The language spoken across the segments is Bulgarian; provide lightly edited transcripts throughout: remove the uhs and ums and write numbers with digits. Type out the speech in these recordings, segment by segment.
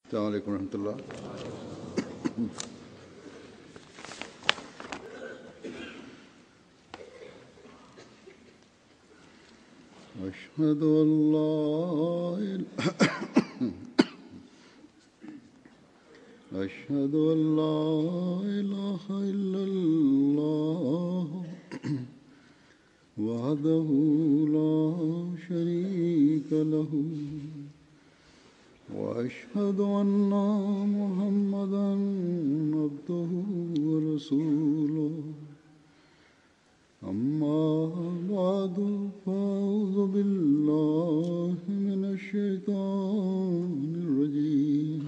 السلام عليكم ورحمة الله. أشهد أن لا أشهد أن لا إله إلا الله وحده لا شريك له وأشهد أن محمدًا عبده ورسوله أما بعد فأعوذ بالله من الشيطان الرجيم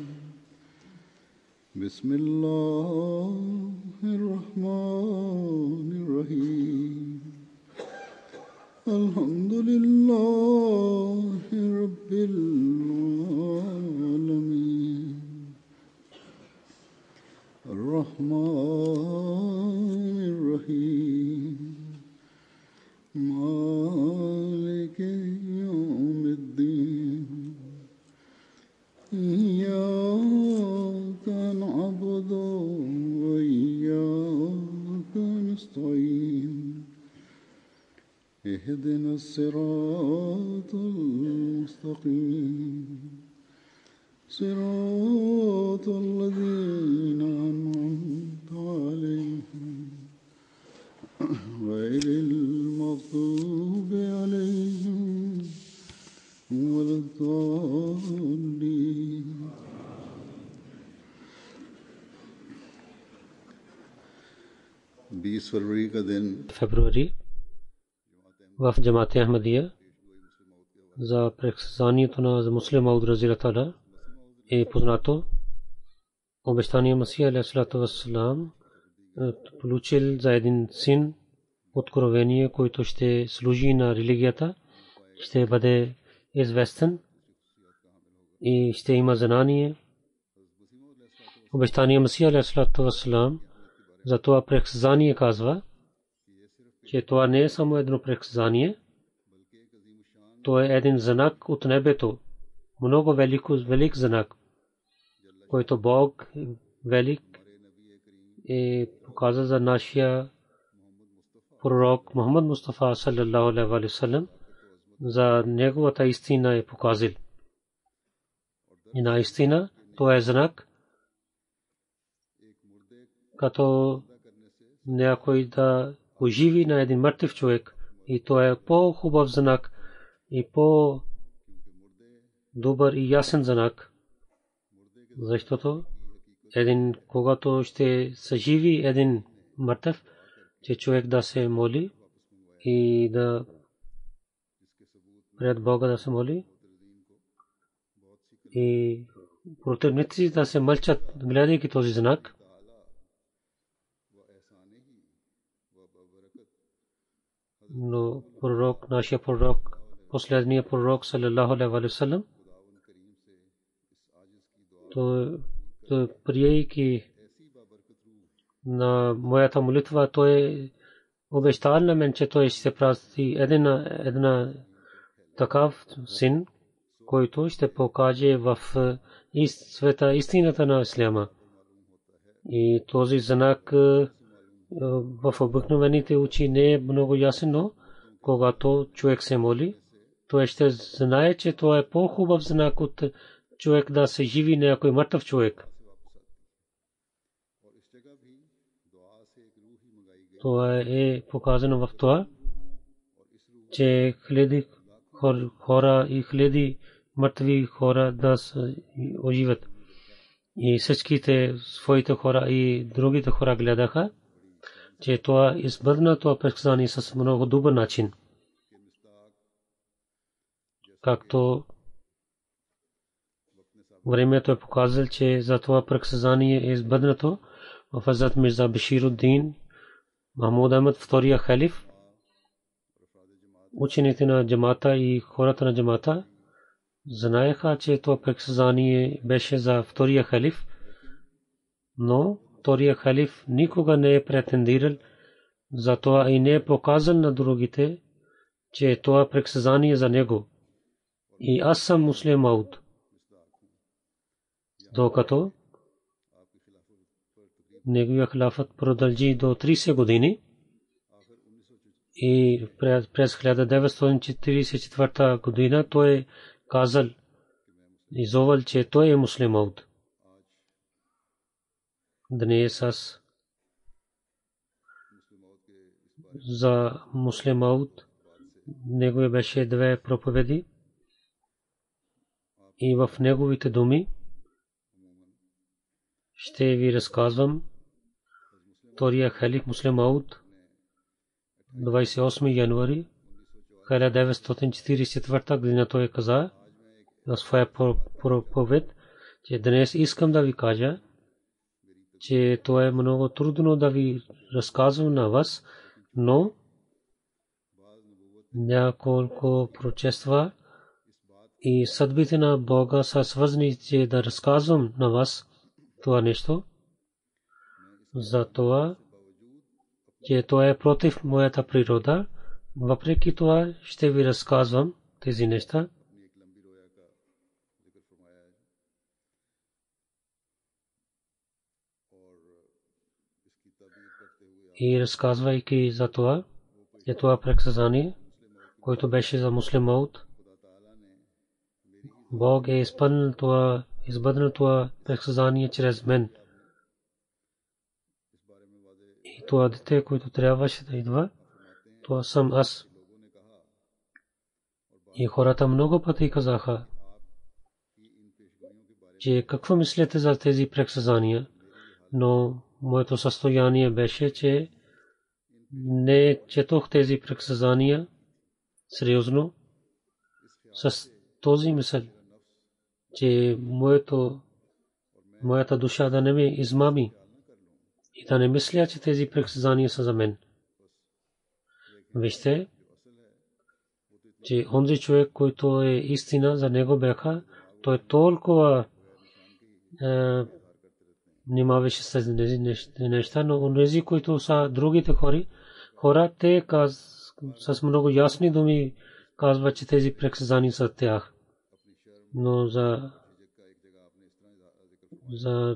بسم الله الرحمن الرحيم الحمد لله رب العالمين الرحمن الرحيم مالك يوم الدين إياك نعبد وإياك نستعين اهدنا الصراط المستقيم صراط الذين أنعمت عليهم غير المغضوب عليهم ولا الضالين. 20 फरवरी का दिन Февруари в Джамаат Ахмадия за прекъсването на Муслим Мауд разияллаху таала е познато. Обещания Масия алейхиссалату вассалам получил за един син откровение, който ще служи на религията, ще бъде известен и ще има знание. Обещания Масия алейхиссалату вассалам за това прекъсване казва, че това не е само едно прекъсване, то е един знак от небето, много велик знак, който Бог велик е показа за нашия пророк Мухаммад Мустафа саллаллаху алейхи ва саллям, за неговата истина е показал. И наистина това е знак, като някой да оживи на един мъртъв човек, и то е по-хубав знак и по-добър и ясен знак, защото един, когато ще съживи един мъртъв, че човек да се моли и да пред Бога да се моли, и противниците да се мълчат, гледайки този знак. Но пророк, нашия пророк, последният пророк саллаллаху алейхи ва саллям, то приейки на моята молитва, той обещал на мен, че той ще прати една такав син, който ще покаже в света истината на исляма. И този знак в обикновените очи не е много ясен, но когато човек се моли, той ще знае, че това е по-хубав знак от човек да се живи някой мъртъв човек. Това е показано в това, че хиляди хора и хиляди мъртви хора да оживат. И всичките своите хора и другите хора гледаха, че това избъдна това предсказание с много добър начин. Както времето е показал, че за това предсказание е избъднато в Хазрат Мирза Башируддин Махмуд Ахмад, втория халиф. Учените на джамата и хората на джамата знаеха, че това предсказание беше за втория халиф, но втория халиф никога не е претендирал за това и не е показал на другите, че това предсказание за него. И аз съм Муслим Мауд. докато неговия хилафът продължи до 30 години и през 1944 година той казал изовал, че той е муслиман. Днес аз за муслиман негови беше две проповеди и в неговите думи ще ви разказвам втория халиф Муслим Мауд 28 януари 1944 година той каза в своя проповед, че днес искам да ви кажа, че то е много трудно да ви разказвам на вас, но няколко прочества и съдбите на Бога са свързани, че да разказвам на вас това нещо. За това, че то е против моята природа, въпреки това ще ви разказвам тези неща. И разказвайки за това, че това предсказание, който беше за Муслим Мауд, Бог е изпълнил това, избъднал това предсказание чрез мен. И това дете, което трябваше да идва, това съм аз. И хората много пъти казаха, че какво мислите за тези предсказания, но моето състояние беше, че не четох тези предсказания сериозно с този мисъл, че моята душа да не ме измами и да не мисля, че тези предсказания са за мен. Вижте, че онзи човек, който е истина за него бяха, той толкова внимаваше с тези неща, но онези, които са другите хора, те с много ясни думи казват, че тези предсказания са тях. Но за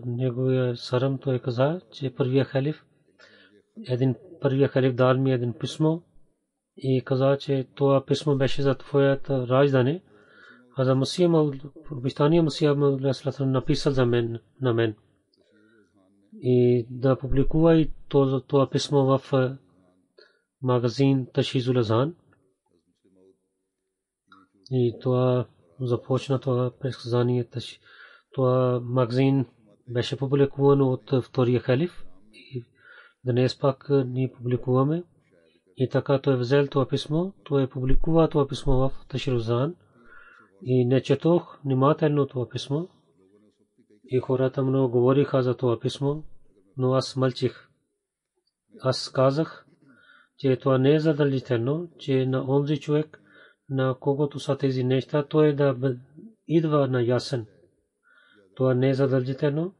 неговия сарам той каза, че първия халиф дал ми един писмо и каза, че това писмо беше за твоята раждане, а за Масия обещания Масия написал за мен, на мен. И да публикува и това писмо в магазин Ташизул Азан. И това започна това предсказание. Това магазин беше публикувано от втория халиф. И днес пак ние публикуваме. И така той взел това писмо. Той публикува това писмо в Ташизул Азан. И не четох внимателно това писмо. И хората много говориха за това писмо, но аз мълчих. Аз казах, че това не е задължително, че на онзи човек, на когото са тези неща, той да идва на ясен. Това не е задължително.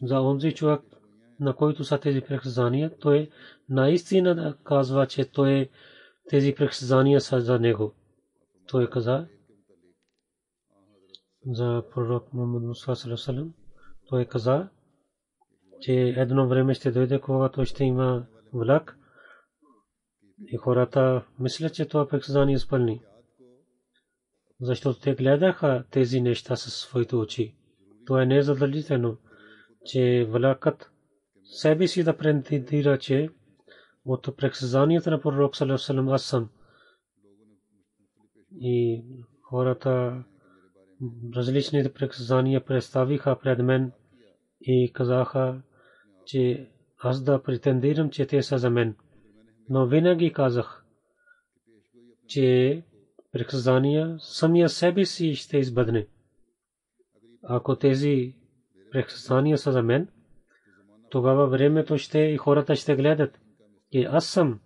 За онзи човек, на който са тези предсказания, той наистина да казва, че тези предсказания са за него. Той каза за пророк Мухаммад Мустафа саллаллаху алейхи ва саллям. Той каза, че едно време ще дойде, когато ще има влак и хората мислят, че това предсказание е изпълни. Защото те гледаха тези неща със своите очи. Това не е задължително, че влакът себе си да претендира, че от предсказанията на пророк саллаллаху алейхи ва саллям аз съм. И хората различните предсказания представиха пред мен и казаха, че аз да претендирам, че те са за мен. Но винаги казах, че предсказания самия себе си ще избъдне. Ако тези предсказания са за мен, тогава времето ще и хората ще гледат, че аз съм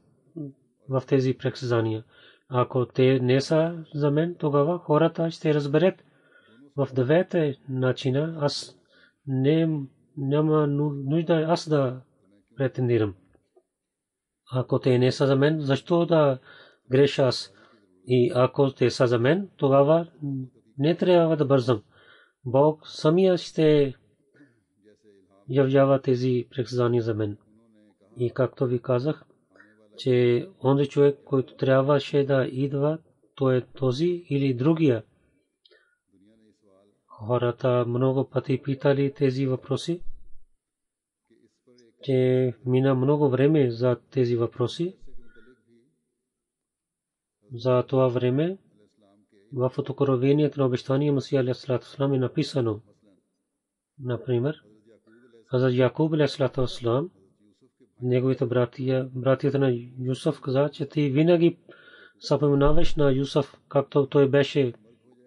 в тези предсказания. Ако те не са за мен, тогава хората ще разберат в двете начина. Аз няма нужда аз да претендирам. Ако те не са за мен, защо да греша аз? И ако те са за мен, тогава не трябва да бързам. Бог самия ще явява тези предсказания за мен. И както ви казах, че онзи човек, който трябваше да идва, то е този или другия. Хората много пъти питали тези въпроси, че мина много време за тези въпроси. За това време в Откровението на обещания Масия алейхи салату вассалам е написано. Например, Хазрат Якуб алейхи салату вассалам, неговите братята на Юсуф каза, че ти винаги споменаваш на Юсуф, както той беше,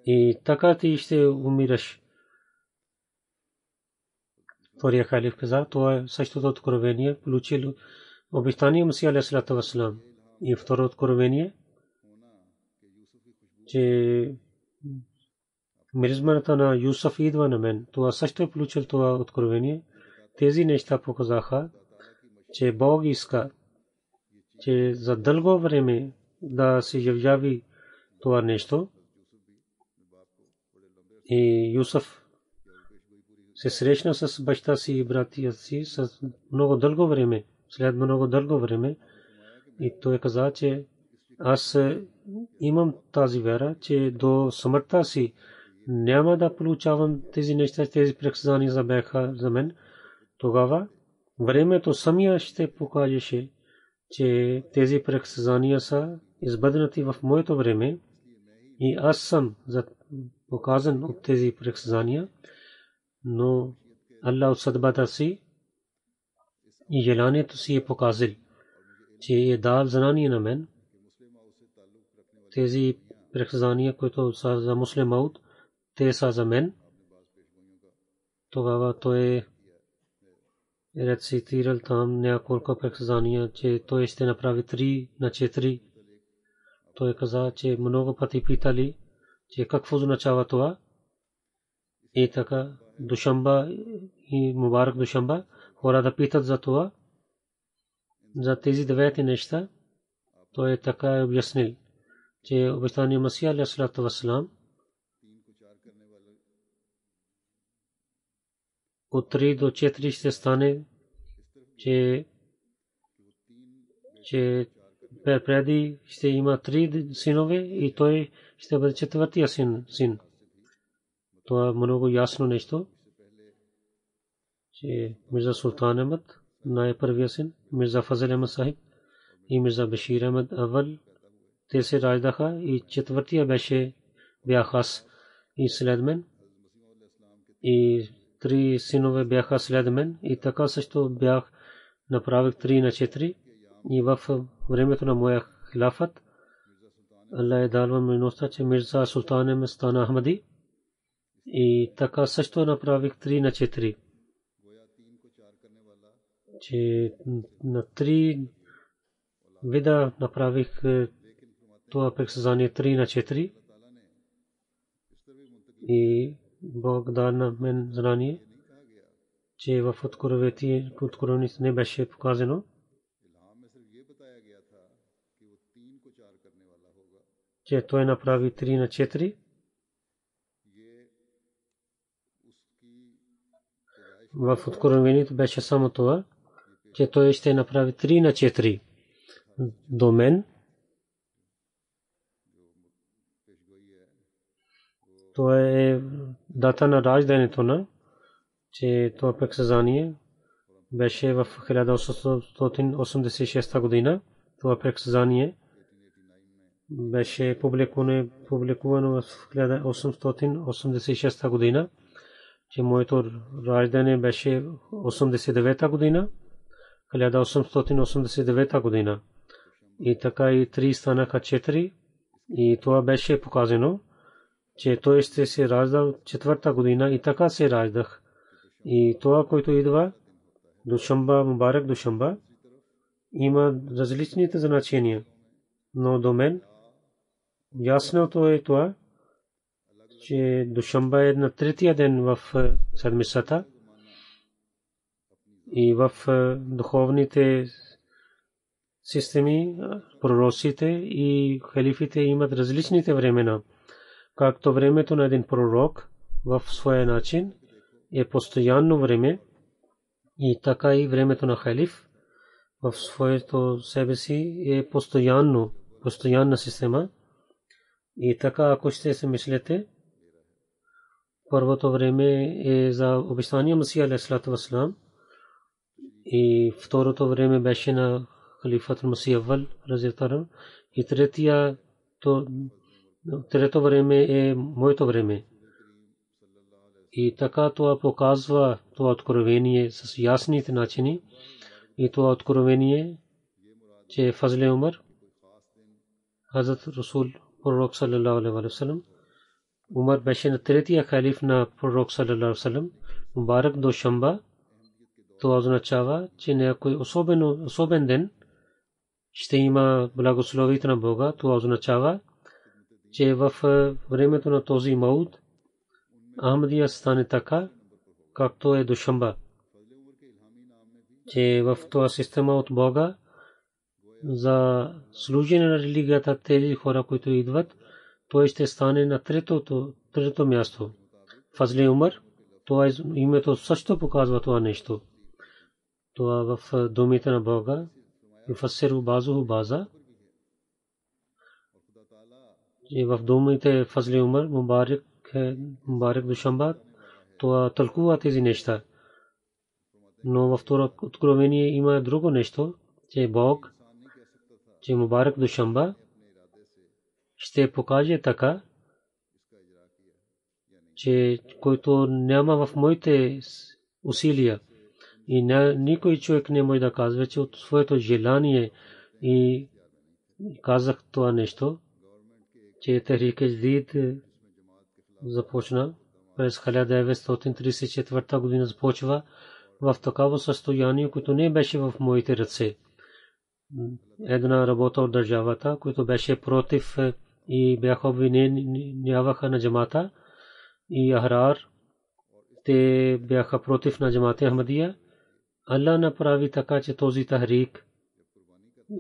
и така ти ще умираш. Втория халиф каза, това е същото откровение, получил обещание Масия алейхи салату вассалам. И второ откровение, че миризмата на Юсуф идва на мен. Това също е получил това откровение. Тези неща показаха, че Бог иска, че за дълго време да се явяви това нещо. И Юсуф се срещна с баща си и братия си с много дълго време, след много дълго време. И той каза, че аз имам тази вяра, че до смъртта си няма да получавам тези неща, тези предсказания за мен. Тогава времето самия ще покажеше, че тези предсказания са избъднати в моето време и аз съм показан от тези предсказания, но Аллах от съдбата си и желанието си е показал, че е дал знание на мен. Тези предсказания, които са за муслимаут, те са за мен. Тогава той рецитирал там няколко предсказания, че той ще направи 3 на 4. Той каза, че много пъти питали, че какво означава това. И така, Душамба и Мубарак Душамба, хора да питат за това, за тези 9 неща. Той така е обяснил, че обещание Масия алейхи салату вассалам от 3 до 4 ще стане, че преди ще има 3 синове и той ще бъде 4-тия син. Това е много ясно нещо, че Мирза Султан Ахмад, най-първия син, Мирза Фазил Ахмад Сахиб и Мирза Башир Ахмад Авал, те се раждаха и 4-тия беше бях аз и след мен. И 3 синове бяха след мен и така също бях направих 3 на 4 и в времето на моя хилафът Аллах е дал милостта, че Мирза Султан Ахмад стана Ахмади и така също направих 3 на 4, че на 3 вида направих това предсказание 3 на 4 и Бог даде на мен знание, че в Откровението не беше показано, че той направи 3 на 4. В Откровението беше само това, че той ще направи 3 на 4 до мен. Това е дата на раждането на, че това предсказание беше в 1886 година. Това предсказание беше публикувано в 1886 година, че моето раждане беше 89 година, 1889 година. И така и 3 станаха 4 и това беше показано, че той ще се ражда 4-та година и така се раждах. И това, което идва, Душамба, Мубарак Душамба, има различните значения. Но до мен ясното е това, че Душамба е на 3-тия ден в седмицата и в духовните системи, пророците и халифите имат различните времена. Както времето на един пророк в своя начин е постоянно време и така и времето на халиф в своето себе си е постоянна система. И така, ако ще се мислите, първото време е за обещания Масия алейхиссалату вассалам и второто време беше на халифът Масия Аввал разияллаху, и трето време е моето време. И така това показва това откровение с ясните начини и това откровение, че Фазле Умар, Хазрат Расул пророк саллаллаху алейхи ва саллям, Умар беше на третия халиф на пророк саллаллаху алейхи ва саллям, Мубарак Душанба. Това означава, че някой особен ден ще има благословието на Бога. Това означава, че в времето на този Мауд Ахмадия стане така, както е Душанба, че в този система от Бога за служене на религията тези хора, които идват, той ще стане на трето място. Фазле Умар, това името също показва това нещо. Това в думите на Бога юфассиру базуху база, и в думите Фазле Умар, Мубарак Душанба, това тълкува тези неща. Но във второ откровение има друго нещо, че Бог, че Мубарак Душанба ще покаже така, че който няма в моите усилия и никой човек не може да казва, че от своето желание и казах това нещо, че Техрик Ҷадид започна през 1934 година, започва в такава състояние, което не беше в моите ръце. Една работа от държавата, която беше против и бяха обвиняваха на джамата и Ахрар, те бяха против на джамата Ахмадия. Аллах направи така, че този тахрик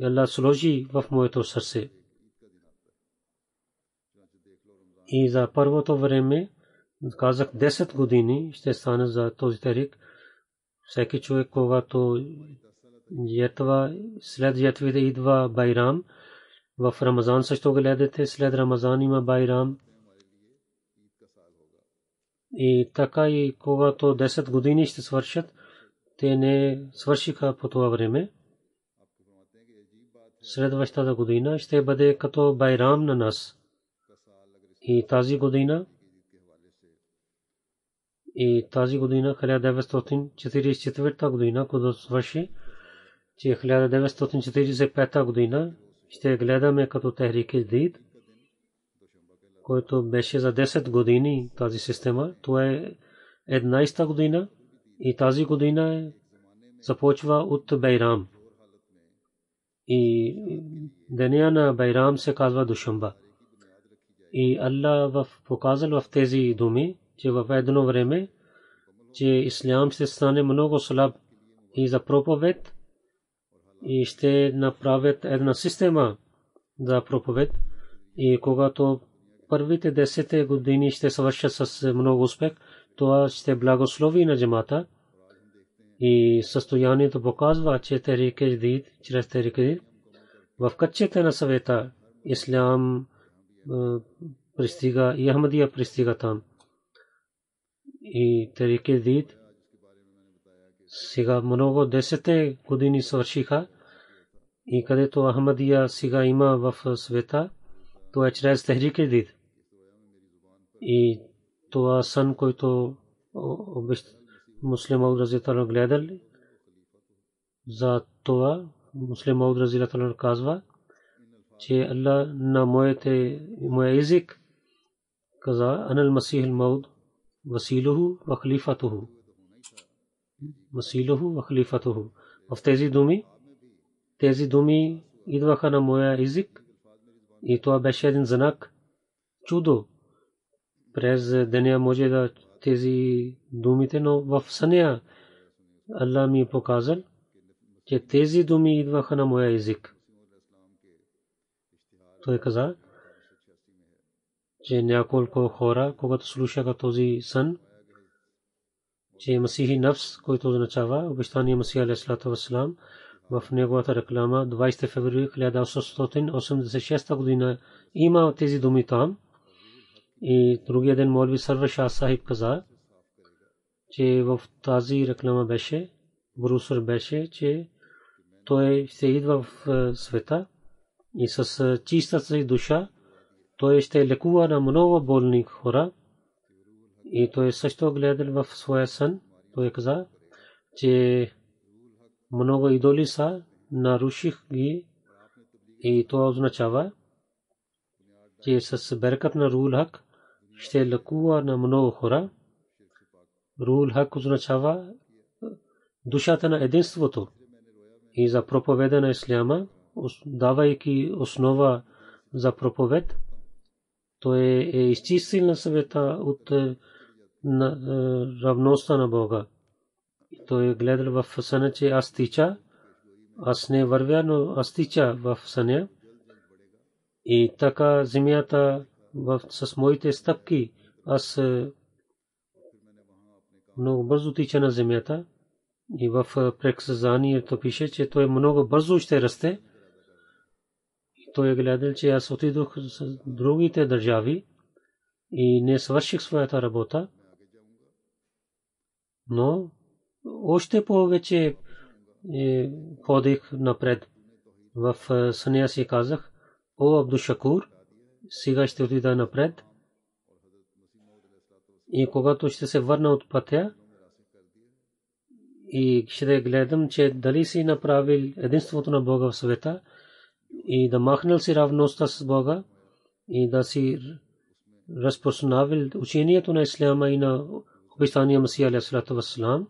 Аллах сложи в моето сърце. И за първото време казах 10 години ще стане за този тахрик. Всеки човек, когато ятва, след ятвите идва Байрам, в Рамазан също гледате, след Рамазан има Байрам. И така и когато 10 години ще свършат, те не свършиха по това време. Следващата година ще бъде като Байрам на нас. И тази година 1944 година, когато свърши, че 1945 година ще гледаме като Техрик Ҷадид, който беше за 10 години тази система. Това е 11-та година и тази година започва от Байрам. И деня на Байрам се казва Душанба. И Аллах показал в тези думи, че в едно време, че ислям ще стане много слаб и за проповед и ще направят една система за проповед. И когато първите 10 години ще свършат с много успех, това ще благослови на джамата. И състоянието показва, че Техрик Ҷадид, чрез Техрик Ҷадид, в кътчета на съвета ислям пристига и Ахмадия пристига там. И Техрик Ҷадид сега много 10 години свършиха и където Ахмадия сега има в света, това е чрез Техрик Ҷадид. И това сън, който Муслим Мауд разияллаху гледал, за това Муслим Мауд разияллаху казва, че Аллах на моя език каза Анал Масих ал-Мауд василуху ва халифатуху. Масилуху ва халифатуху. В тези думи идваха на моя език и това беше един знак, чудо. През деня може да тези думите, но в съня Аллах ми показал, че тези думи идваха на моя език. Той каза, че няколко хора, когато слушаха този сън, че Масихи Нафс, който означава обещания Масих алейхиссалату вассалам, в неговата реклама 20 февруари 1886 година има тези думи там. И другия ден Молви Сарвар Шах Сахиб каза, че в тази реклама беше, брусър беше, че той ще идва в света и с чистата си душа той ще лекува на много болни хора. И той също гледал в своя сън. Той каза, че много идоли са, наруших ги. И това означава, че с берекът на Рул Хак ще лекува на много хора. Рул Хак означава душата на единството. И за проповеда на исляма, давайки основа за проповед, той е изчистил на света от равността на Бога. Той е гледал в съня, че аз тича, аз не вървя, но аз тича в съня. И така земята с моите стъпки, аз много бързо тича на земята. И в предсказанието пише, че той много бързо ще расте. И той е гледал, че аз отидох с другите държави и не свърших своята работа. Но още повече ходих напред. В съня си казах, о Абдул Шакур, сега ще отида напред. И когато ще се върна от пътя, и ще гледам, че дали си направил единството на Бога в света и да махнал си равността с Бога и да си разпространявал учението на исляма и на обещания Масих алейхиссалату вассалам.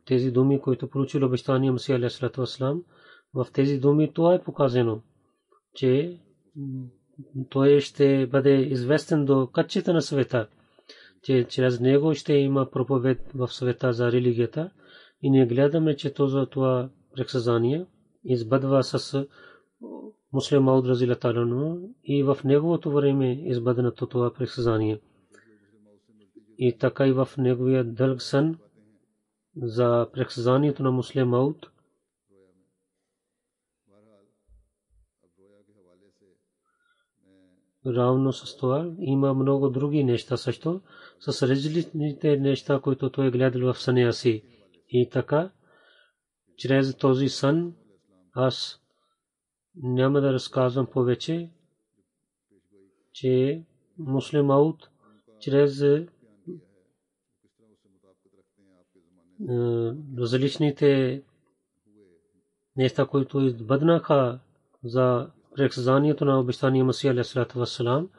Тези думи, които получил обещания Масих алейхиссалату вассалам, в тези думи това е показано, че той ще бъде известен до качета на света, че чрез него ще има проповед в света за религията. И ние гледаме, че това предсказание избъдва с Муслим Мауд разияллаху таала анху и в неговото време избъднато това предсказание. И така и в неговия дълг сън за предсказанието на Муслим Мауд равно с това има много други неща също, с различните неща, които той е гледал в съня си. И така, чрез този сън, аз няма да разказвам повече, че Муслим Мауд чрез различните неща, които избъднаха за предсказанието на обещания Масих алейхиссалату вассалам,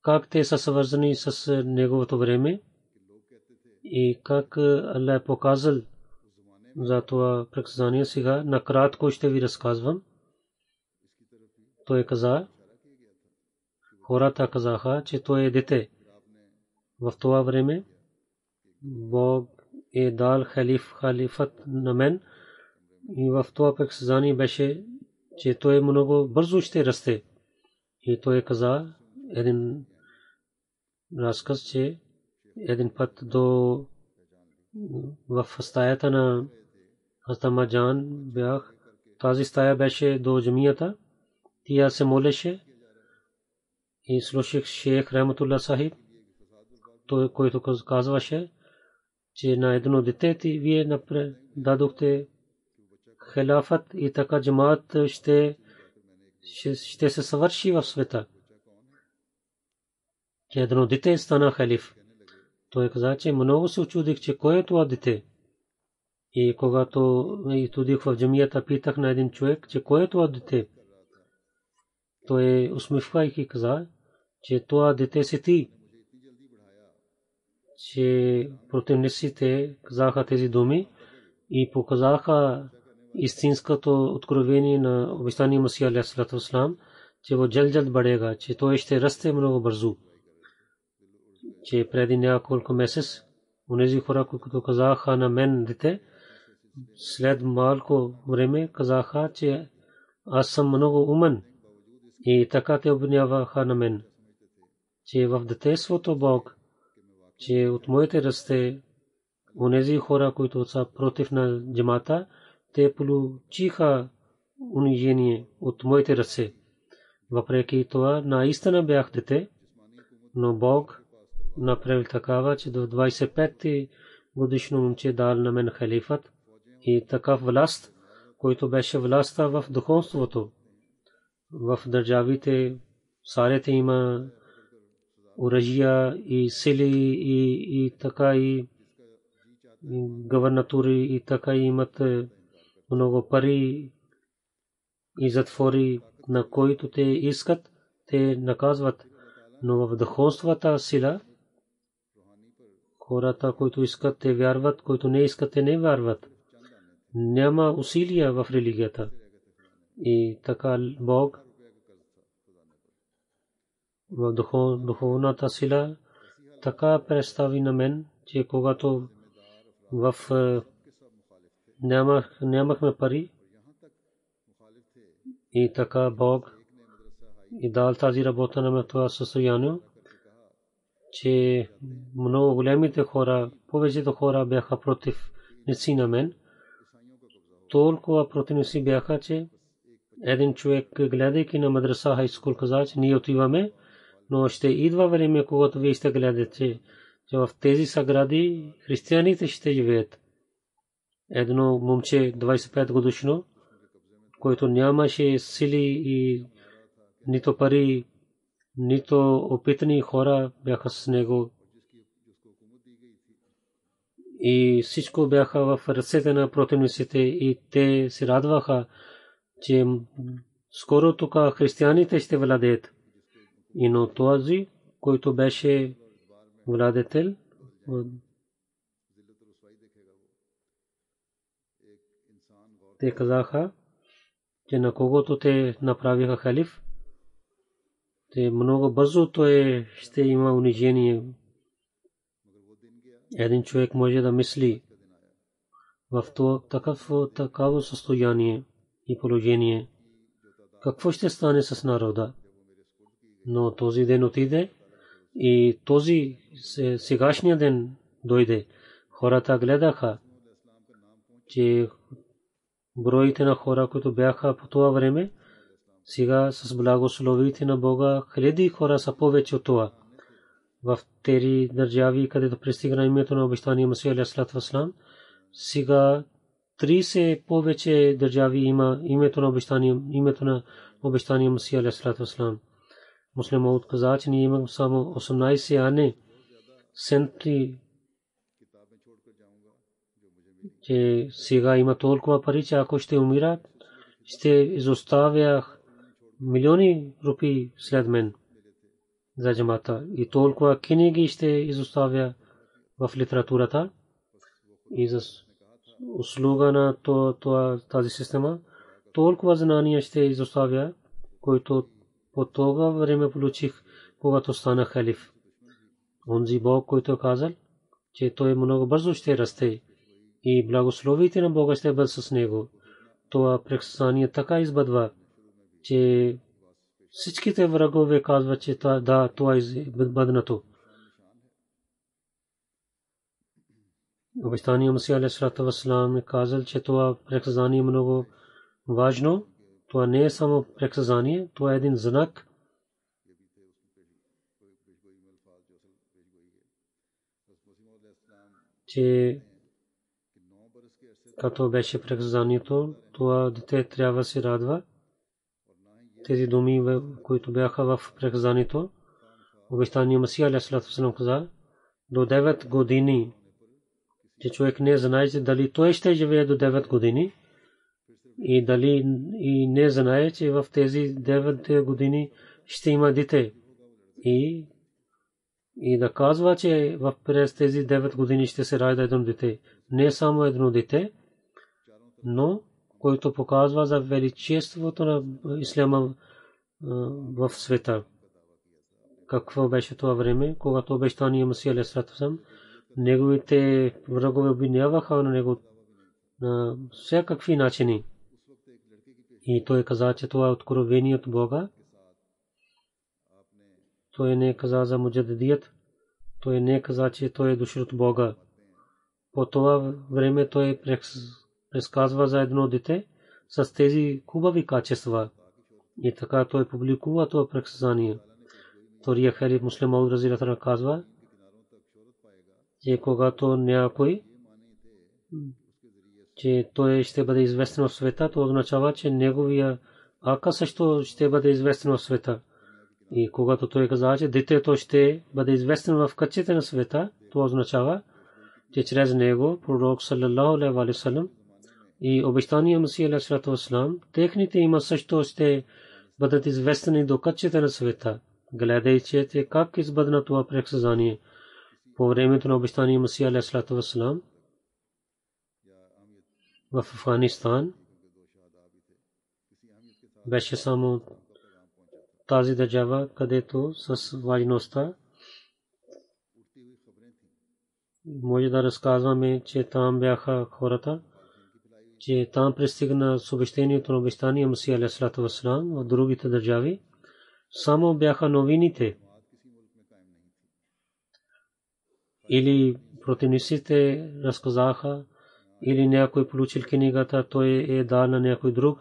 как те са свързани с неговото време и как Аллах е показал за това предсказание. Сега накратко ще ви разказвам. Той каза, хората казаха, че той е дете. В това време Бог е дал халифат на мен и в това предсказание беше, че той много бързо ще расте. И той каза един разказ, че един път в стаята на Хастама Джан бях. Тази стая беше до джамията. Тя се молеше и слушах шейх Рахматулла Сахиб, той който казваше, че на едно дете вие дадохте хилафът и така джамаат ще се съвърши в света. Че едно дете стана халиф. Той каза, че много се очудих, че кой е това дете. И когато отидох в джамията, питах на един човек, че кой е това дете. Той усмихвайки каза, че това дете си ти. Че противниците казаха тези думи и показаха истинското откровение на обещания Масих алейхиссалату вассалам, че वो जल्द बढ़ेगा, че той ще расте много бързо. Че преди няколко месец онези хора, които казаха на мен дете, след малко време казаха, че аз съм много умен И така те обвиняваха на мен, че в детеството Бог, че от моите ръце онези хора, които са против на джамата, те получиха унижение от моите ръце. Въпреки това, наистина бях дете, но Бог направил такава, че до 25 годишно момче дал на мен халифат и такъв власт, който беше властта в духовството. В държавите сарете има оръжия и сили и така и губернатури и така имат много пари и затвори, на които те искат, те наказват. Но в духовствата сила хората, които искат, те вярват, които не искат, те не вярват. Няма усилия в религията. И така Бог в духовната сила така представи на мен, че когато в нямахме пари, и така Бог и дал тази работа на това състояние, че много големите хора, повечето хора бяха против на мен. Толкова противници бяха, че един човек, гледайки на мадраса хайскул, каза, че ние отиваме, но ще идва време, когато вие ще гледате, че в тези съгради християните ще живеят. Едно момче 25 годишно, който нямаше сили и нито пари, нито опитани хора бяха с него. И всичко бяха в ръцете на противниците и те се радваха, че скоро тук християните ще владеят. И но този, който беше владетел, те казаха, че на когото те направиха халиф, те много бързо той ще има унижение. Един човек може да мисли в такава състояние и положение, какво ще стане с народа. Но този ден отиде и този сегашния ден дойде. Хората гледаха, че броите на хора, които бяха по това време, сега с благословите на Бога, хиляди хора са повече от това. В тези държави, където пристигна името на обещания Масия алейхиссалату вассалам, сега 30 повече държави има името на обещания Масия алейхиссалату вассалам. Муслим Мауд каза, че ние имаме само 18, а не сентри, че сега има толкова пари, че ако ще умират, ще изоставя милиони рупии след мен за джамата. И толкова книги ще изоставя в литературата и за услуга на тази система. Толкова знания ще изоставя, които по това време получих, когато станах халиф. Онзи Бог, който казал, че той много бързо ще расте и благословите на Бога ще бъдат с него. Това предсказание така избъдва, че всичките врагове казват, че да, това е бъднато. Обещания Масия алейхиссалату вассалам е казал, че това предсказание е много важно. Това не е само предсказание, това е един знак. Че като беше предсказанието, това дете трябва да се радва. Тези думи, които бяха в предсказанието, обещания Масия алейхиссалату вассалам каза, до 9 години, че човек не знае дали той ще живее до 9 години и дали и не знае, че в тези 9 години ще има дете. И да казва, че през тези 9 години ще се ражда едно дете. Не само едно дете, но който показва за величеството на исляма в света. Какво беше това време, когато обещания Масия алейхиссалату вассалам, неговите врагове обвиняваха на него на всякакви начини. И той каза, че това е откровение от Бога той не каза за муджадидият, той не каза, че той е дошъл от Бога. По това време той разказва за едно дете с тези хубави качества. И така той публикува това предсказание. Втория халиф Муслим Мауд разилата на казва, че когато някой, че той ще бъде известен в света, то означава, че неговия ака също ще бъде известен в света. И когато той каза, че детето ще бъде известен в кътчите на света, то означава, че чрез него пророк саллаллаху алейхи ва саллям и обещания Месия алейхи салату ва салам, техните има също ще бъдат известени до кътчите на света. Гледайки как избъдна това предсказание по времето на обещания Месия алейхи салату ва салам в Афганистан, беше само тази държава, където с важността може да разказваме, че там бяха хората, че там пристигна съобщението на обещания Месия алейхи салату ва салам. В другите държави само бяха новините или противниците разказаха, или някой получил книгата, той е дал на някой друг.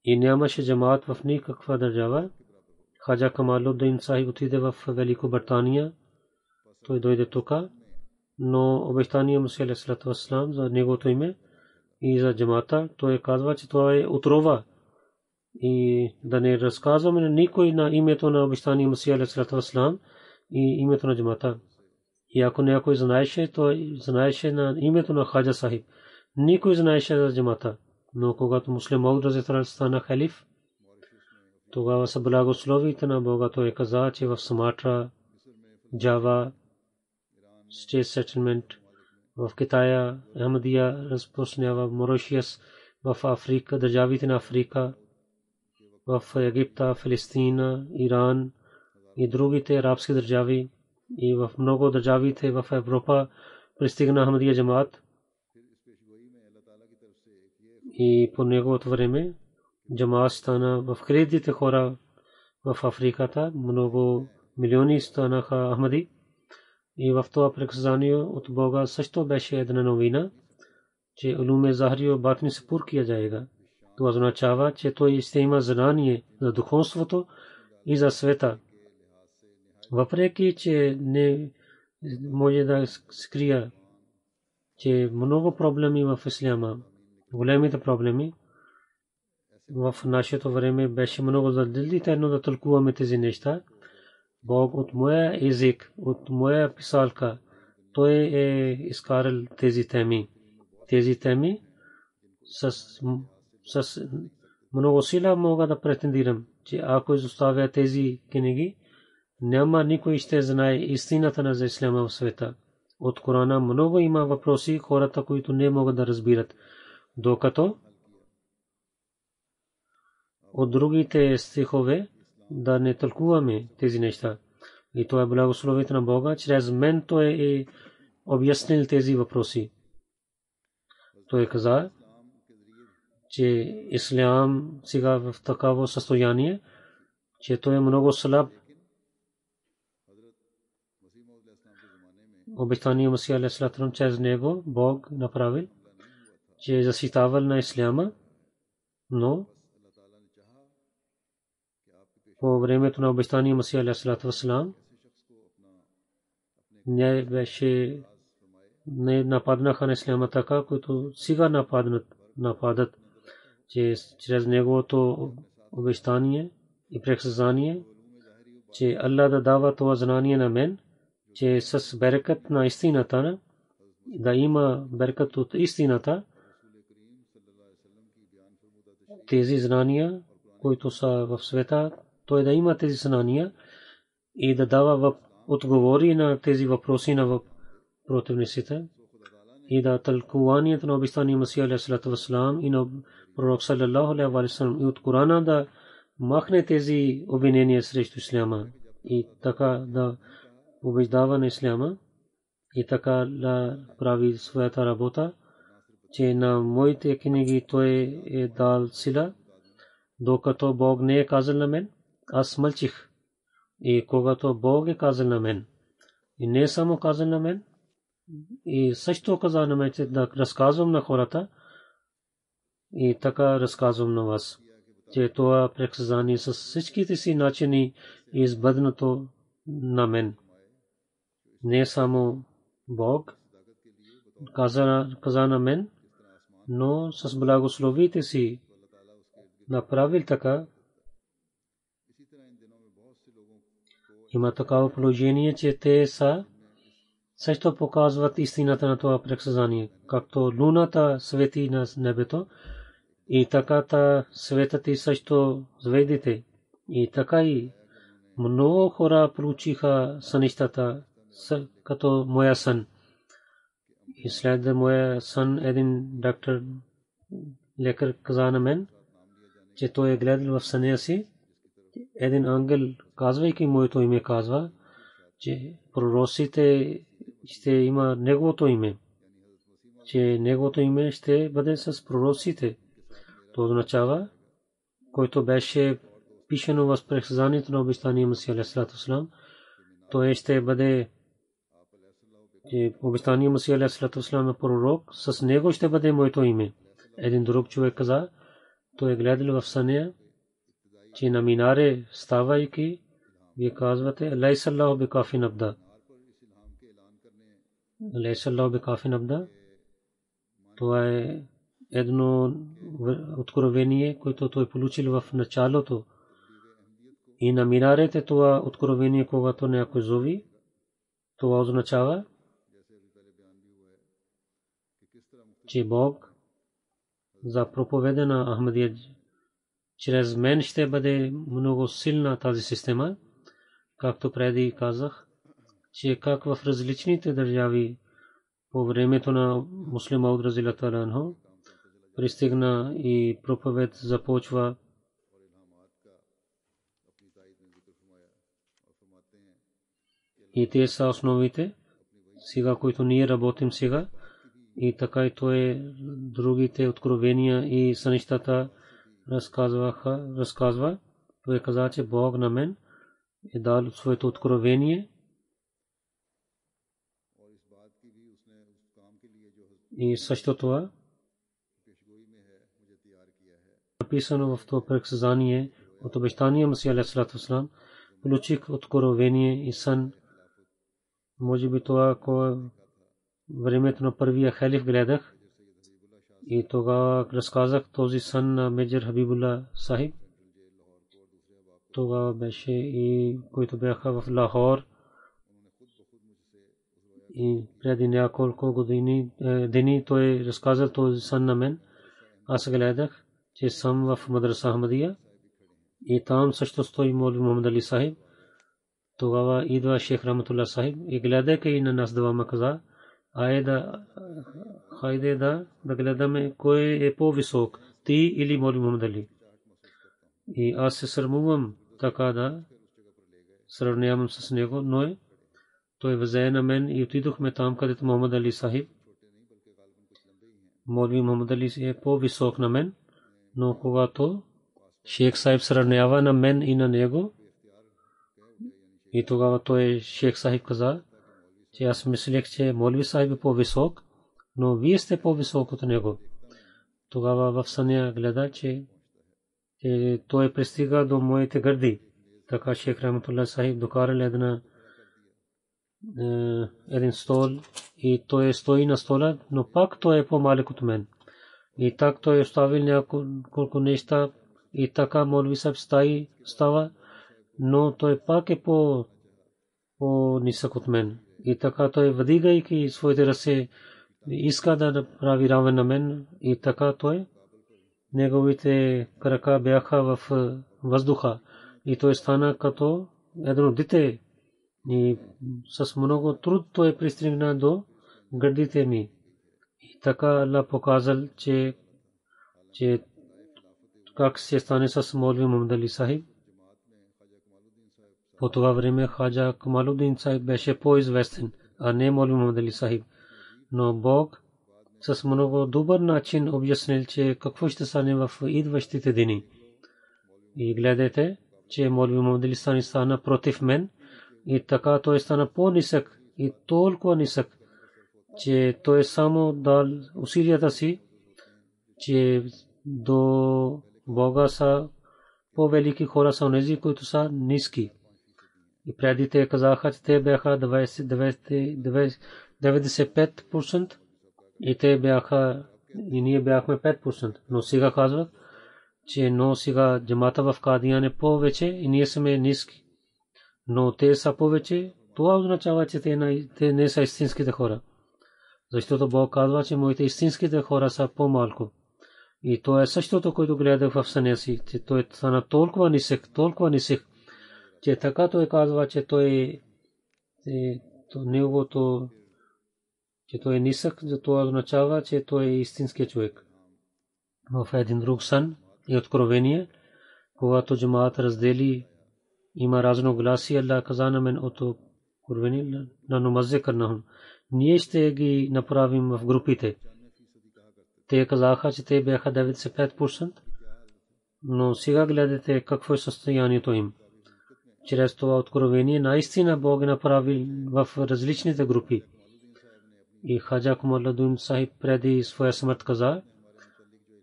И нямаше джамаат в никаква държава. Хаджа Камалуддин Сахиб отиде в Великобритания. Той дойде тук, но обещания Месия алейхи салату ва салам за неговото име и за джамаата, той казва, че това е отрова. И да не разказваме на никой на името на обещания Месия алейхи салату ва салам и името на джамаата. И ако някой знаеше, той знаеше на името на Хаджа Сахиб. Никой знаеше за джамаата. Но когато Муслим Мауд разилата стана халиф, тогава са благословите на Бога. Той каза, че в Суматра, Джава, State Settlement, в Китая, Ахмадия разпространява, Моришиас, в Африка, държавите на Африка, в Египта, Филистина, Иран и другите арабски държави, и в много държавите в Европа пристигна Ахмадия джамаат. И по неговото време джамаат стана в хилядите хора в Африката, много милиони станаха Ахмади. И в това предсказание от Бога също беше една новина, че улуме захари и батни се пур кия заега. Това означава, че той ще има знание за духовството и за света. Въпреки че не може да скрия, че много проблеми в исляма, големите проблеми в нашето време беше много задължително да тълкуваме тези неща. Бог от моя език, от моя писалка, той е изкарал тези теми. Тези теми с много сила мога да претендирам, че ако изоставя тези книги, няма никой ще знае истината на исляма в света. От Корана много има въпроси, хората, които не могат да разбират, докато от другите стихове да не тълкуваме тези неща. И това е благословението на Бога. Чрез мен той е обяснил тези въпроси. Той каза, че ислям сега в такава състояние, че той е много слаб. Обещания Месия алейхи салату ва салам чрез него Бог направил, че е защитавал на исляма, но по времето на обещания Месия алейхи салату ва салам не беше, не нападнаха на исляма така, които сега нападат, че чрез неговото обещание и предсказание, че Аллах да дава това знание на мен, че с берекът на истината, да има берекът от истината, тези знания, които са в света, той да има тези знания и да дава отговори на тези въпроси на противниците и да тълкуванието на обещания Месия алейхи салату ва салам и на пророк саллаллаху алейхи ва саллям и от Корана да махне тези обвинения срещу исляма и така да убеждава на исляма и така да прави своята работа, че на моите книги той е дал сила, докато Бог не е казал на мен, аз мълчих И когато Бог е казал на мен, и не само казал на мен, и също каза на мен, че да разказвам на хората, и така разказвам на вас, че това предсказание с всичките си начини е избъднато на мен. Не само Бог каза на мен, но с благословите си направил така. Има такава положение, че те са също показват истината на това предсказание, както луната свети на небето, и така светът и също звездите. И така и много хора получиха сънищата, като моя сън. И след моя сън един доктор, лекар каза на мен, че той е гледал в съня си, един ангел, казвайки моето име, казва, че пророците ще има неговото име, че неговото име ще бъде с пророците. Това означава, който беше пишено в предсказанието на обещания Месия алейхи салату вассалам, той ще бъде обещания Месия алейхи салату вассалам на пророк, с него ще бъде моето име. Един друг човек каза, той е гледал в съня, че на минаре ставайки, вие казвате лайса аллаху бикафин абда. Лайса аллаху бикафин абда. Това е едно откровение, което той получил в началото. И на минарете това откровение, когато някой зови, това означава, че Бог за проповеда на Ахмадия чрез мен ще бъде много силна тази система, както преди казах, че как в различните държави по времето на Муслим Мауд разилата анху пристигна и проповед започва. И те са основите, сега, които ние работим сега, и така и той другите откровения и сънищата разказва. Той каза, че Бог на мен е дал своето откровение. И също това написано в това предсказание от обещания Месия алейхи салату вассалам, получих откровение и сън. Може би това времето на първия халиф гледах и тогава разказах този сън на Меджер Хабибулла Сахиб. Тогава беше и които бяха в Лахор. И преди няколко дни той разказал този сън на мен. Аз гледах, че съм в Мадраса Ахмадия и там също стои Молви Мухаммад Али Сахиб. Тогава идва Шейх Рахматуллах Сахиб и гледайки и на нас двама каза, хайде да гледаме кой е по-висок, ти или Молви Мухаммад Али. И аз се срамувам така да сравнявам с него, но той взе на мен и отидохме там, където Мухаммад Али Сахиб. Молви Мухаммад Али е по-висок на мен, но когато Шейх Сахиб сравнява на мен и на него, и тогава той Шейх Сахиб каза, че аз мислех, че Молви Сахиб е по-висок, но вие сте по-висок от него. Тогава в съня гледа, че той пристига до моите гърди. Така Шейх Рахматуллах Сахиб докарал един стол и той стои на стола, но пак той е по-малък от мен. И так той оставил няколко неща и така Молви Сахиб става, но той пак е по-нисък от мен. И така той вдигайки своите ръце иска да направи равен на мен и така той неговите крака бяха в въздуха и той стана като едно дете и с много труд той пристигна до гърдите ми. И така Аллах показал, че как се стане с Молви Мухаммад Али Сахиб. По това време Хаджа Камалуддин Сахиб беше по-известен, а не Молви Мухаммад Али Сахиб. Но Бог с много добър начин обяснил, че какво ще стане в идващите дни. И гледайте, че Молви Мухаммад Али Стани стана против мен и така той стана по-нисък и толкова нисък, че той само дал усилията си, че до Бога са по-велики хора са онези, които са ниски. И преди те казаха, че те бяха 95% и те бяха и ние бяхме 5%. Но сега казват, че сега джамата в Кадиян е повече и ние сме ниски. Но те са повече, това означава, че те не са истинските хора. Защото Бог казва, че моите истинските хора са по-малко. И то е същото, което гледах в съня си, че той стана толкова нисък, че така той казва, че той неговото, че той е нисък, за това означава, че той е истинският човек. В един друг сън и откровение, когато джамаат раздели, има разногласие, Аллах каза на мен от откровение на намазе карна хум. Ние ще ги направим в групите. Те казаха, че те бяха 95%, но сега гледате какво е състоянието им. Чрез това откровение наистина Бог е направил в различните групи. И Хаджа Камалуддин Сахиб преди своя смърт каза,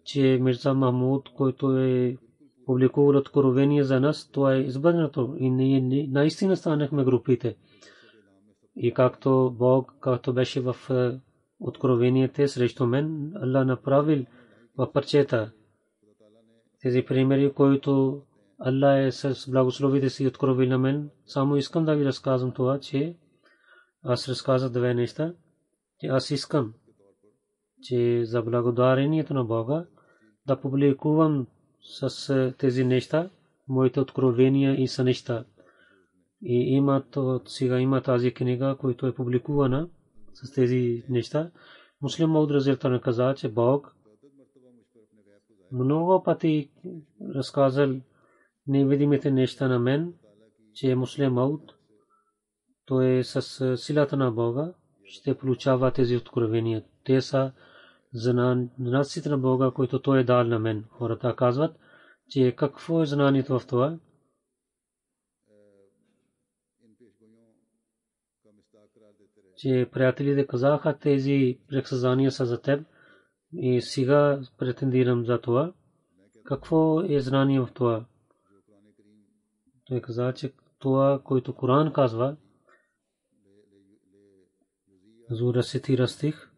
че Мирза Махмуд, който е публикувал откровение за нас, това е избърнато и ние наистина станахме групите. И както Бог, както беше в откровението срещу мен, Аллах направил в парчета тези примери, които Аллах е с благословите си откровил на мен. Само искам да ви разказвам това, че аз разказах две неща, че аз искам, че за благодарението на Бога да публикувам с тези неща моите откровения и сънища. И сега има тази книга, която е публикувана с тези неща. Муслим Мауд разилтана каза, че Бог много пъти разказал невидимите неща на мен, че Муслим Мауд той е с силата на Бога ще получава тези откровения. Те са знаците на Бога, които той е дал на мен. Хората казват, че какво е знанието в това? Че приятелите казаха, тези предсказания са за теб и сега претендирам за това. Какво е знание в това? Той каза, че това, което Коран казва, за 10 стих,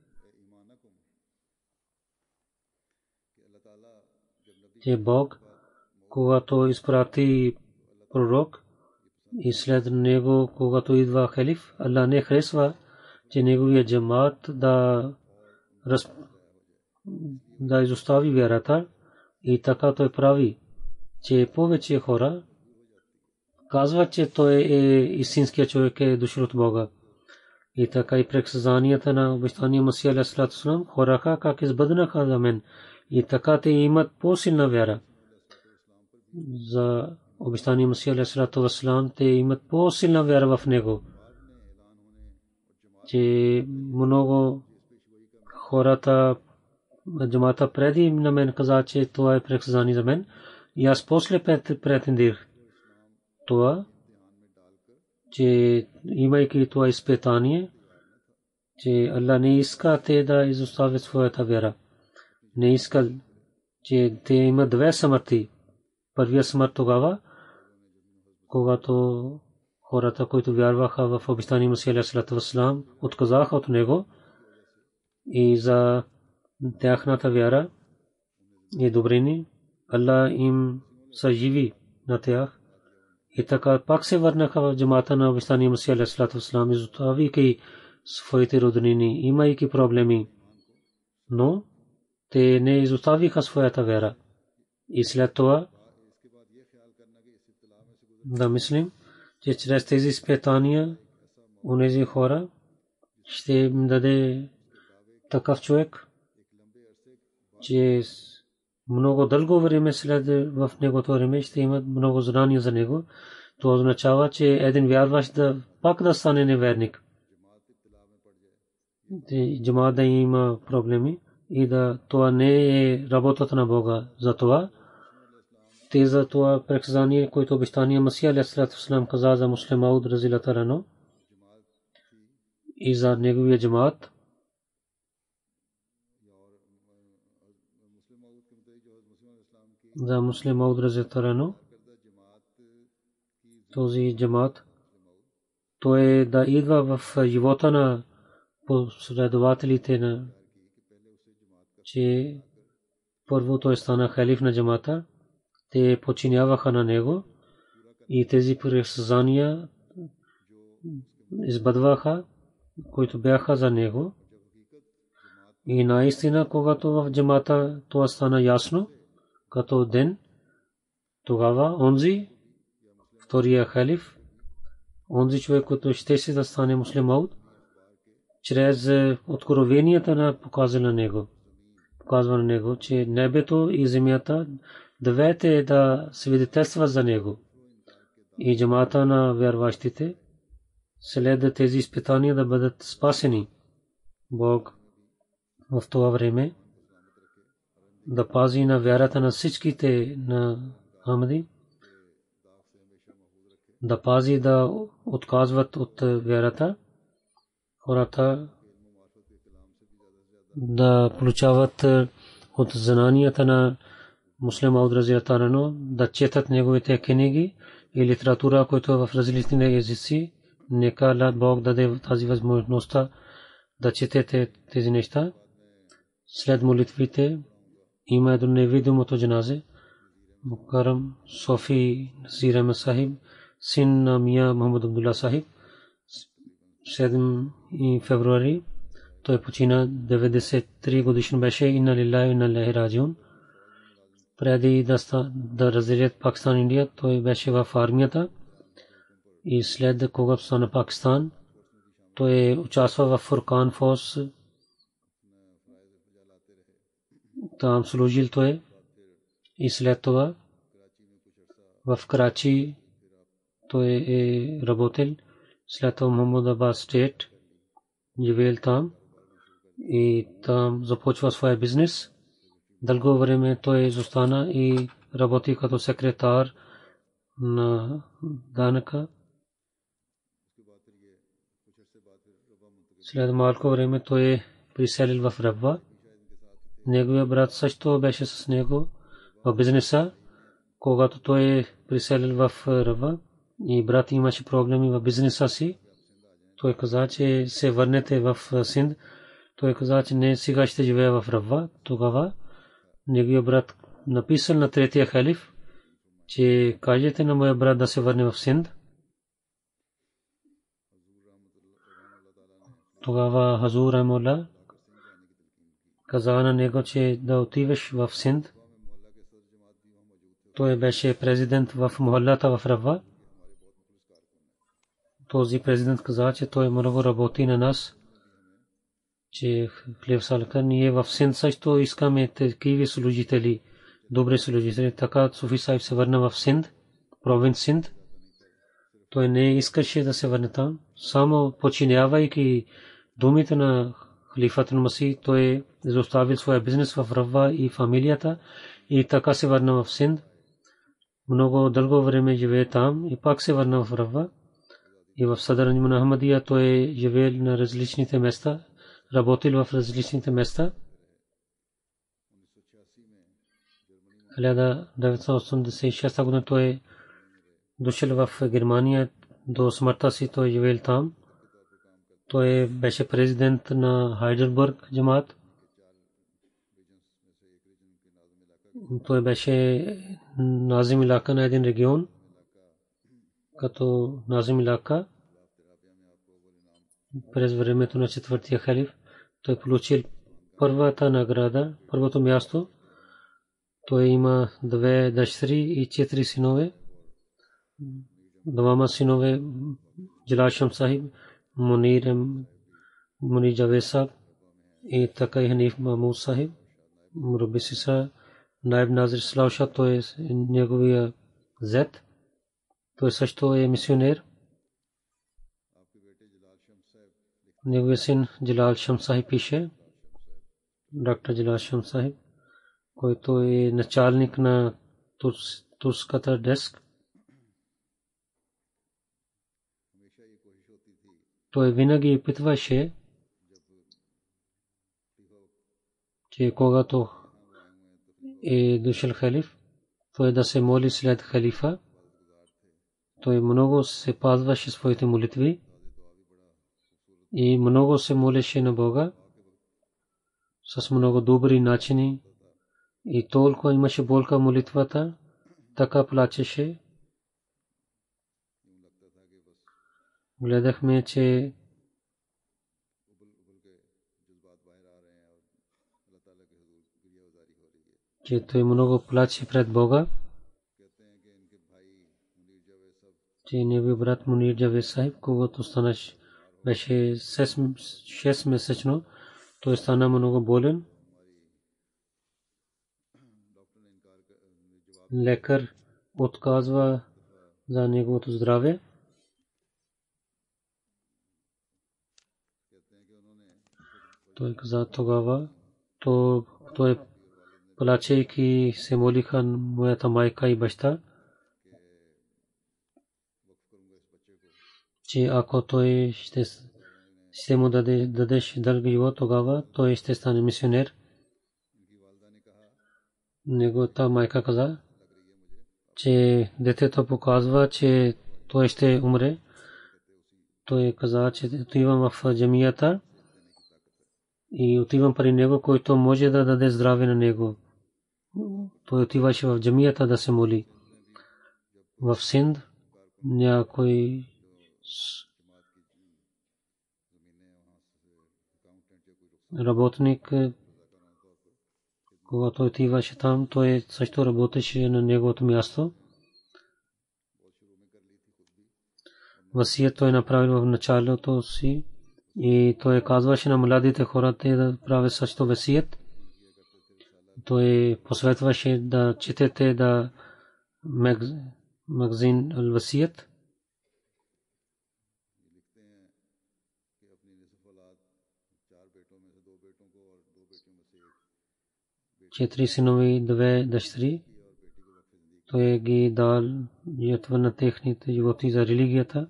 че Бог, когато изпрати пророк и след него, когато идва халиф, Аллах не харесва, че неговия джамаат да изостави вярата и така той прави, че повече хора казват, че той е истинският човек, е дошъл от Бога. И така и предсказанията на обещания Масия алейхи салату ва салам хораха как избъднаха за мен. И така те имат по-силна вяра. За обещания Масия алейхи салату ва салам те имат по-силна вяра в него. Че много хората джамата преди на мен каза, че това е предсказание за мен. И аз после претендирах това, че имайки това изпитание, че Аллах не иска те да изоставят своята вяра. Не иска, че те имат две смърти. Първия смърт тогава, когато хората, които вярваха в обещания Масия алейхи салату ва салам, отказаха от него и за тяхната вяра и добрини, Аллах им съживи на тях. И така пак се върнаха в джамата на обещания Масия алейхи салату ва салам, изоставяйки своите роднини, имайки проблеми. Но те не изоставиха своята вяра. И след това да мислим, че чрез тези изпитания онези хора ще им даде такъв човек, че много дълго време след в негото време ще имат много знания за него. Това означава, че един вярващ пак да стане неверник. Джамаат да има проблеми и да това не е работата на Бога. Затова чете за това предсказание, което обещание Масия алейхиссалату вассалам каза за Муслим Мауд разилата рано и за неговия джамаат. За Муслим Мауд разилата рано този джамаат той да идва в живота на последователите на, че първо той стана халиф на джамата, те подчиняваха на него и тези предсказания избъдваха, които бяха за него. И наистина, когато в джамата това стана ясно, като ден, тогава онзи, втория халиф, онзи човек, който ще се да стане Муслим Мауд, чрез откровенията на показва на него, че небето и земята двете да свидетелства за него. И джамата на вярващите след тези изпитания да бъдат спасени. Бог в това време да пази на вярата на всичките на Ахмади, да пази да отказват от вярата, хората да получават от знанията на Муслим Мауд разилата рано, да четат неговите книги и литература, която е в различни езици. Нека Бог даде тази възможност да четете тези неща. След молитвите има едно невидимото джаназе. Мукарам Софи Насир Ахмед Сахиб, син на Мия Мухаммад Абдулла Сахиб, 7 февруари. Той почина 93 годишен беше. Инна лилляхи ва инна илайхи раджиун. Преди да разделят Пакистан и Индия, той беше в армията и след когато стана Пакистан, той участва в Фуркан Форс. Там служил той и след това в Карачи той е работил. След това Мохаммадабад стейт живеел там и там започва своя бизнес. Дълго време той застана и работи като секретар на данъка. След малко време той е приселил в Рабва. Неговия брат също беше с него в бизнеса. Когато той е приселил в Рабва и брат имаше проблеми в бизнеса си, той каза, че се върнете в Синд. Той каза, че не, сега ще живея в Рабва. Тогава неговия брат написал на третия халиф, че кажете на моя брат да се върне в Синд. Тогава Хазур Рахимахуллах каза на него, че да отиваш в Синд. Той беше президент в мохаллата в Рабва. Този президент каза, че той много работи на нас, че Халиф Салка ние в Синд също искаме такива служители, добри служители. Така Суфи Сайб се върна в Синд, провинц Синд. Той не искаше да се върне там. Само подчинявайки думите на халифата на Масих, той изоставил своя бизнес в Рабва и фамилията и така се върна в Синд. Много дълго време живее там и пак се върна в Рабва. И в Садър Анджуман Ахмадия той живеел на различните места, работил в различните места. 1986 година той дошъл в Германия, до смъртта си той живеел там. Той беше президент на Хайдербърг джамаат. Той беше назим илака на един регион, като назим илака. През времето на четвъртия халиф той получил първата награда, първото място. Той има 2 дъщери и 4 синове. Двама синове Jalal Shams Sahib, Munir Javed Sahib и така и Ханиф Махмуд Sahib. Мурабби Сиса Наиб Назир Салах Шах, той е неговия зет. Той също е мисионер. Неговия син Jalal Shams Sahib пише, доктор Jalal Shams Sahib, който е началник на турската деск. Той винаги опитваше, че когато е дошъл халиф, той да се моли след халифа. Той много се пазваше своите молитви и много се молеше на Бога с много добри начини и толкова имаше болка молитвата, така плачеше. Гледахме, че той много плаче пред Бога, че неговият брат Мунир Джавед Сахиб, когато станаш беше 6 месечно, той стана много болен. Лекар отказва за неговото здраве. Той каза тогава, той плачейки се молиха моята майка и баща, че ако той ще му дадеш дълъг живот, тогава той ще стане мисионер. Неговата майка каза, че детето показва, че той ще умре. Той каза, че отивам в джамията и отивам при него, който може да даде здраве на него. Той отиваше в джамията да се моли. В Синд някой работник, когато отиваше там, той също работеше на неговото място. Васият той направил в началото си и той казваше на младите хора да правят също васият. Той посветваше да четете да магазин Ал-Васият. Четири синови, две дъщери. Той ги дал жертва на техните животи за религията.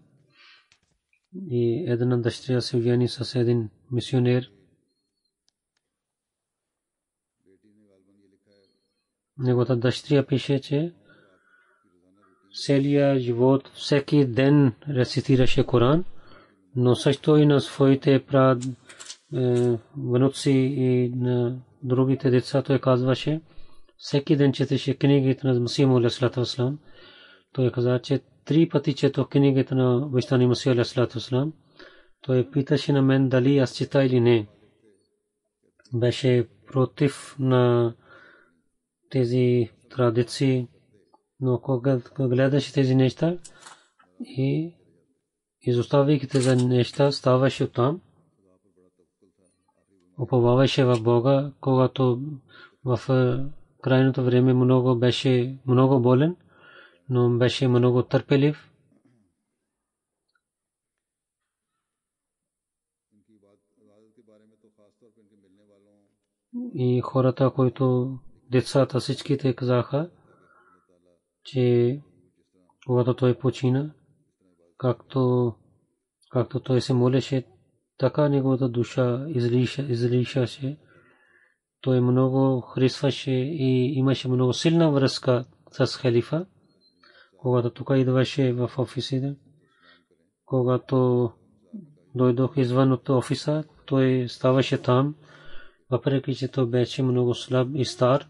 И една дъщеря се ожени с един мисионер. Неговата дъщеря пише, че целия живот всеки ден рецитираше Коран, но също и на своите внуци и на другите деца той казваше, всеки ден четеше книгите на Масих Мауд алейхи салам. Той каза, че 3 пъти четох книгите на Вайштани Масих алейхи салам. Той питаше на мен дали аз чета или не. Беше против на тези традиции, но когато гледаше тези неща и изоставяйки тези неща, ставаше оттам. Уповаваше в Бога, когато в крайното време беше много болен, но беше много търпелив. И хората, които децата всичките казаха, че когато той почина, както той се молеше, така неговата душа излишаше. Той много харесваше и имаше много силна връзка с халифа. Когато тук идваше в офисите, когато дойдох извън от офиса, той ставаше там, въпреки че той беше много слаб и стар.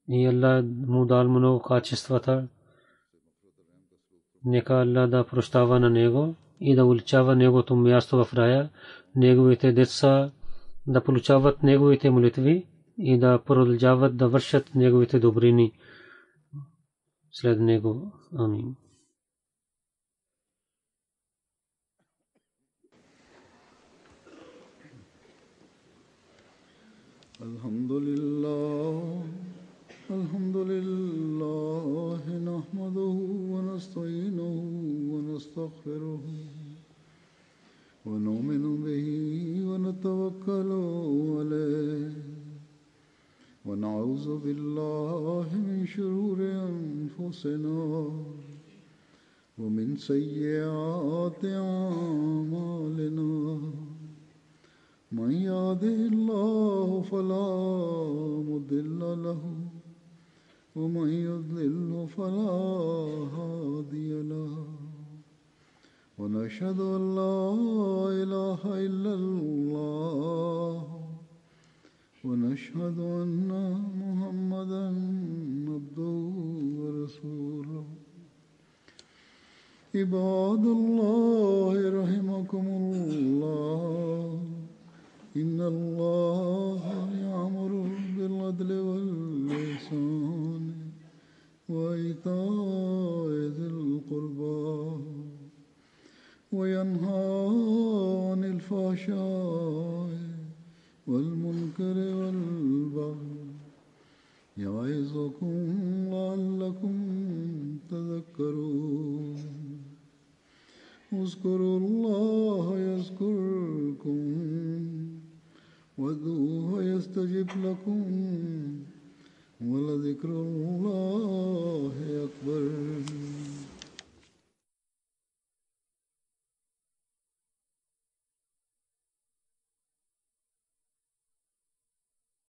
И Аллах му дал много качествата. Нека Аллах да прощава на него и да уличава неговото място в рая, неговите деца да получават неговите молитви и да продължават да вършат неговите добрини след него. Амин. الحمد لله نحمده ونستعينه ونستغفره ونؤمن به ونتوكل عليه ونعوذ بالله من شرور أنفسنا ومن سيئات أعمالنا من يهده الله فلا مضل له ومن يضلل فلا هادي له ونشهد أن لا إله إلا الله ونشهد أن محمدا عبده ورسوله عباد الله رحمكم الله إن الله يأمر بالعدل والإحسان وإيتاء ذي القربى وينهى عن الفحشاء والمنكر والبغي يعظكم لعلكم تذكرون اذكروا الله يذكركم وادعوه يستجب لكم ولذكر الله أكبر.